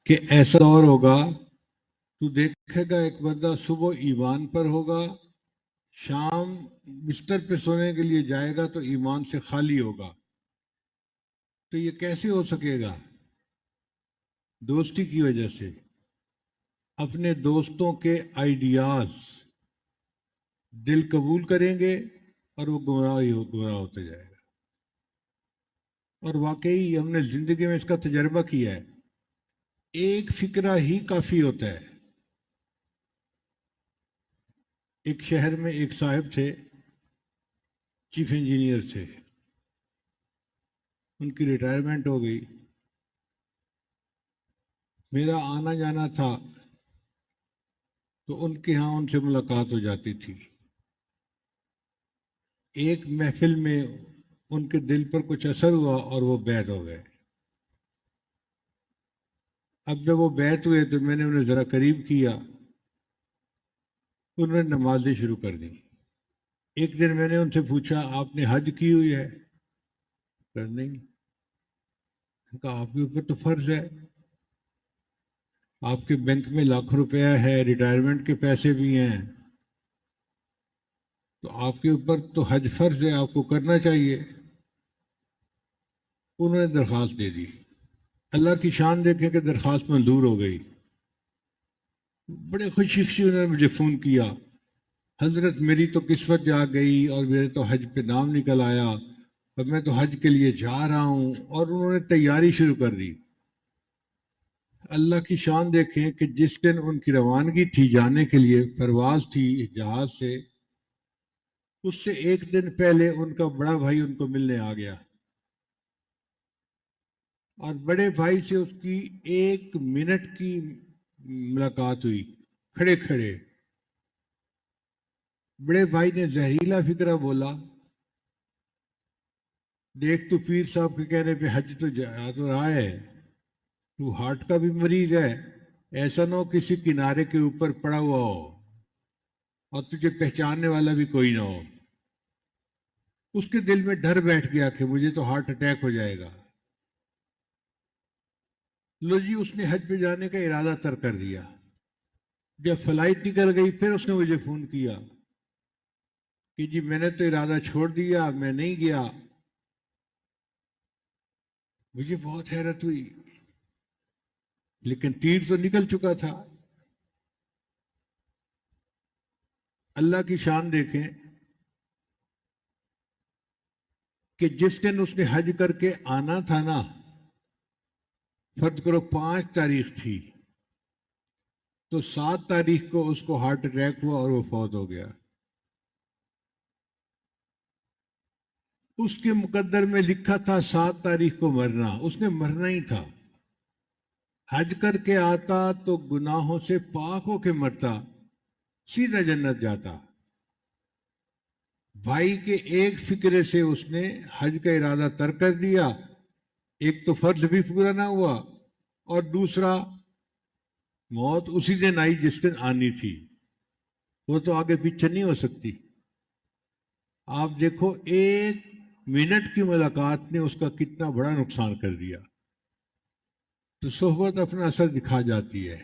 کہ ایسا دور ہوگا تو دیکھے گا ایک بندہ صبح ایمان پر ہوگا، شام بستر پہ سونے کے لیے جائے گا تو ایمان سے خالی ہوگا. تو یہ کیسے ہو سکے گا؟ دوستی کی وجہ سے. اپنے دوستوں کے آئیڈیاز دل قبول کریں گے اور وہ گمراہ ہوتے جائے گا. اور واقعی ہم نے زندگی میں اس کا تجربہ کیا ہے. ایک فکرہ ہی کافی ہوتا ہے. ایک شہر میں ایک صاحب تھے، چیف انجینئر تھے، ان کی ریٹائرمنٹ ہو گئی. میرا آنا جانا تھا تو ان کے ہاں ان سے ملاقات ہو جاتی تھی. ایک محفل میں ان کے دل پر کچھ اثر ہوا اور وہ بیعت ہو گئے. اب جب وہ بیعت ہوئے تو میں نے انہیں ذرا قریب کیا، انہوں نے نمازیں شروع کر دی. ایک دن میں نے ان سے پوچھا آپ نے حج کی ہوئی ہے؟ کہا نہیں. کہا آپ کے اوپر تو فرض ہے، آپ کے بینک میں لاکھ روپیہ ہے، ریٹائرمنٹ کے پیسے بھی ہیں، تو آپ کے اوپر تو حج فرض ہے، آپ کو کرنا چاہیے. انہوں نے درخواست دے دی. اللہ کی شان دیکھیں کہ درخواست منظور ہو گئی. بڑے خوشی خوشی انہوں نے مجھے فون کیا، حضرت میری تو قسمت جا گئی اور میرے تو حج پہ نام نکل آیا اور میں تو حج کے لیے جا رہا ہوں. اور انہوں نے تیاری شروع کر دی. اللہ کی شان دیکھیں کہ جس دن ان کی روانگی تھی جانے کے لیے، پرواز تھی جہاز سے، اس سے ایک دن پہلے ان کا بڑا بھائی ان کو ملنے آ گیا اور بڑے بھائی سے اس کی 1 منٹ کی ملاقات ہوئی کھڑے کھڑے. بڑے بھائی نے زہریلا فکرہ بولا، دیکھ تو پیر صاحب کے کہنے پہ حج تو جا تو رہا ہے، تو ہارٹ کا بھی مریض ہے، ایسا نہ ہو کسی کنارے کے اوپر پڑا ہوا ہو اور تجھے پہچاننے والا بھی کوئی نہ ہو. اس کے دل میں ڈر بیٹھ گیا کہ مجھے تو ہارٹ اٹیک ہو جائے گا. لو جی، اس نے حج پہ جانے کا ارادہ تر کر دیا. جب فلائٹ نکل گئی پھر اس نے مجھے فون کیا کہ جی میں نے تو ارادہ چھوڑ دیا، میں نہیں گیا. مجھے بہت حیرت ہوئی، لیکن تیر تو نکل چکا تھا. اللہ کی شان دیکھیں کہ جس دن اس نے حج کر کے آنا تھا نا، فرض کرو 5 تاریخ تھی، تو 7 تاریخ کو اس کو ہارٹ اٹیک ہوا اور وہ فوت ہو گیا. اس کے مقدر میں لکھا تھا 7 تاریخ کو مرنا، اس نے مرنا ہی تھا. حج کر کے آتا تو گناہوں سے پاک ہو کے مرتا، سیدھا جنت جاتا. بھائی کے ایک فکرے سے اس نے حج کا ارادہ تر کر دیا. ایک تو فرض بھی پورا نہ ہوا اور دوسرا موت اسی دن آئی جس دن آنی تھی. وہ تو آگے پیچھے نہیں ہو سکتی. آپ دیکھو 1 منٹ کی ملاقات نے اس کا کتنا بڑا نقصان کر دیا. تو صحبت اپنا اثر دکھا جاتی ہے.